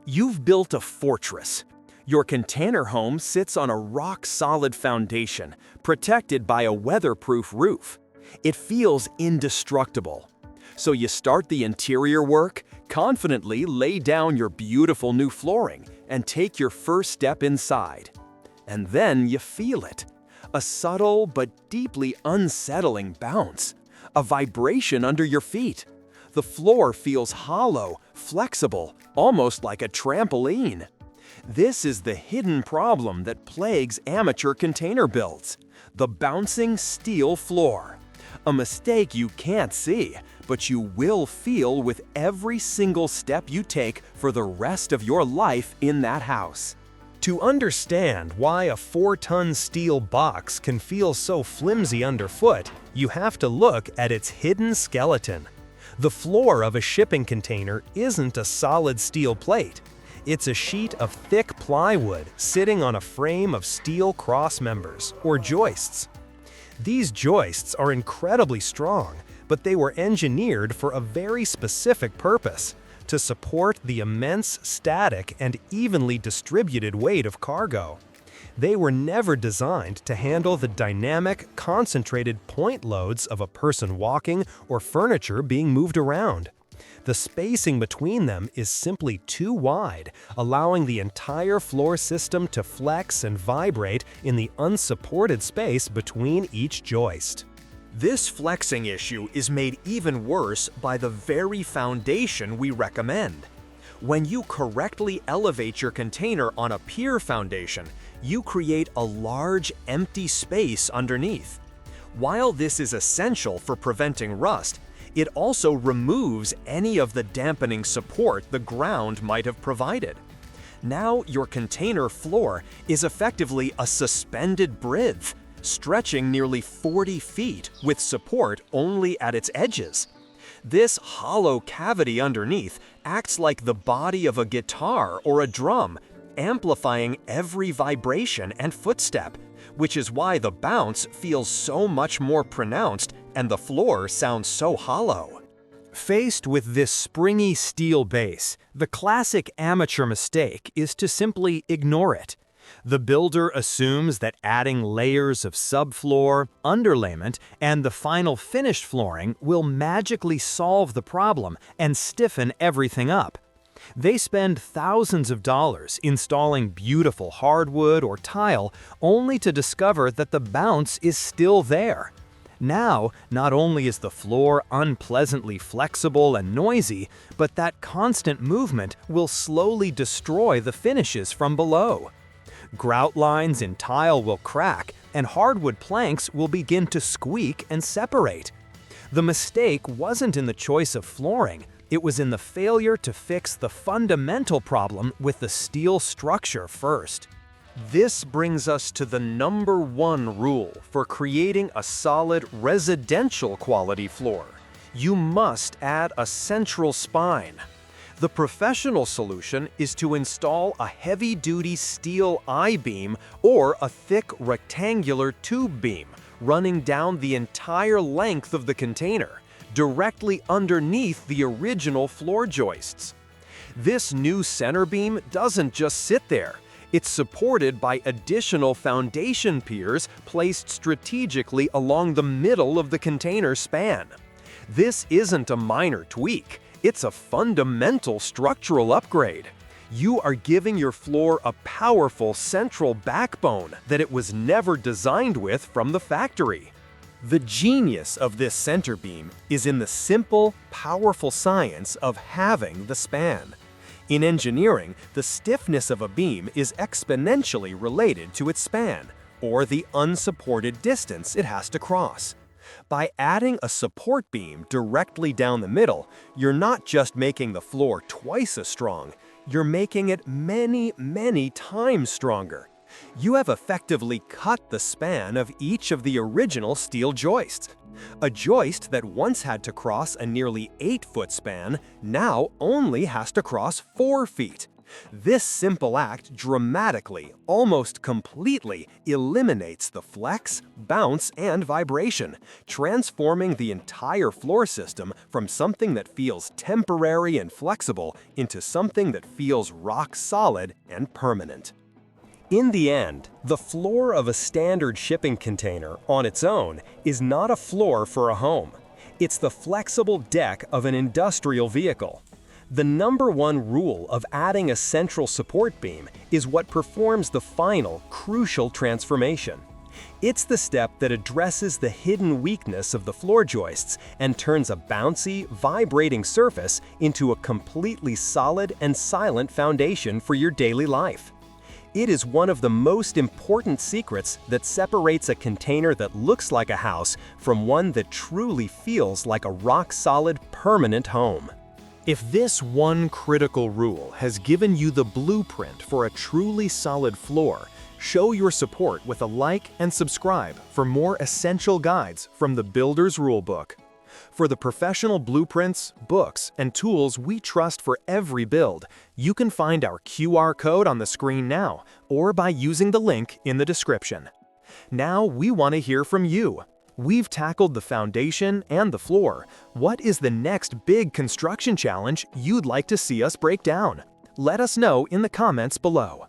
You've built a fortress. Your container home sits on a rock-solid foundation, protected by a weatherproof roof. It feels indestructible. So you start the interior work, confidently lay down your beautiful new flooring, and take your first step inside. And then you feel it. A subtle but deeply unsettling bounce. A vibration under your feet. The floor feels hollow, flexible, almost like a trampoline. This is the hidden problem that plagues amateur container builds: the bouncing steel floor. A mistake you can't see, but you will feel with every single step you take for the rest of your life in that house. To understand why a 4-ton steel box can feel so flimsy underfoot, you have to look at its hidden skeleton. The floor of a shipping container isn't a solid steel plate. It's a sheet of thick plywood sitting on a frame of steel cross members, or joists. These joists are incredibly strong, but they were engineered for a very specific purpose: to support the immense static and evenly distributed weight of cargo. They were never designed to handle the dynamic, concentrated point loads of a person walking or furniture being moved around. The spacing between them is simply too wide, allowing the entire floor system to flex and vibrate in the unsupported space between each joist. This flexing issue is made even worse by the very foundation we recommend. When you correctly elevate your container on a pier foundation, you create a large, empty space underneath. While this is essential for preventing rust, it also removes any of the dampening support the ground might have provided. Now your container floor is effectively a suspended bridge, stretching nearly 40 feet with support only at its edges. This hollow cavity underneath acts like the body of a guitar or a drum, amplifying every vibration and footstep, which is why the bounce feels so much more pronounced and the floor sounds so hollow. Faced with this springy steel base, the classic amateur mistake is to simply ignore it. The builder assumes that adding layers of subfloor, underlayment, and the final finished flooring will magically solve the problem and stiffen everything up. They spend thousands of dollars installing beautiful hardwood or tile only to discover that the bounce is still there. Now, not only is the floor unpleasantly flexible and noisy, but that constant movement will slowly destroy the finishes from below. Grout lines in tile will crack, and hardwood planks will begin to squeak and separate. The mistake wasn't in the choice of flooring, it was in the failure to fix the fundamental problem with the steel structure first. This brings us to the number one rule for creating a solid residential quality floor. You must add a central spine. The professional solution is to install a heavy-duty steel I-beam or a thick rectangular tube beam running down the entire length of the container, directly underneath the original floor joists. This new center beam doesn't just sit there. It's supported by additional foundation piers placed strategically along the middle of the container span. This isn't a minor tweak. It's a fundamental structural upgrade. You are giving your floor a powerful central backbone that it was never designed with from the factory. The genius of this center beam is in the simple, powerful science of halving the span. In engineering, the stiffness of a beam is exponentially related to its span, or the unsupported distance it has to cross. By adding a support beam directly down the middle, you're not just making the floor twice as strong, you're making it many, many times stronger. You have effectively cut the span of each of the original steel joists. A joist that once had to cross a nearly 8-foot span now only has to cross 4 feet. This simple act dramatically, almost completely, eliminates the flex, bounce, and vibration, transforming the entire floor system from something that feels temporary and flexible into something that feels rock solid and permanent. In the end, the floor of a standard shipping container on its own is not a floor for a home. It's the flexible deck of an industrial vehicle. The number one rule of adding a central support beam is what performs the final, crucial transformation. It's the step that addresses the hidden weakness of the floor joists and turns a bouncy, vibrating surface into a completely solid and silent foundation for your daily life. It is one of the most important secrets that separates a container that looks like a house from one that truly feels like a rock-solid, permanent home. If this one critical rule has given you the blueprint for a truly solid floor, show your support with a like and subscribe for more essential guides from the Builder's Rulebook. For the professional blueprints, books, and tools we trust for every build, you can find our QR code on the screen now or by using the link in the description. Now we want to hear from you. We've tackled the foundation and the floor. What is the next big construction challenge you'd like to see us break down? Let us know in the comments below.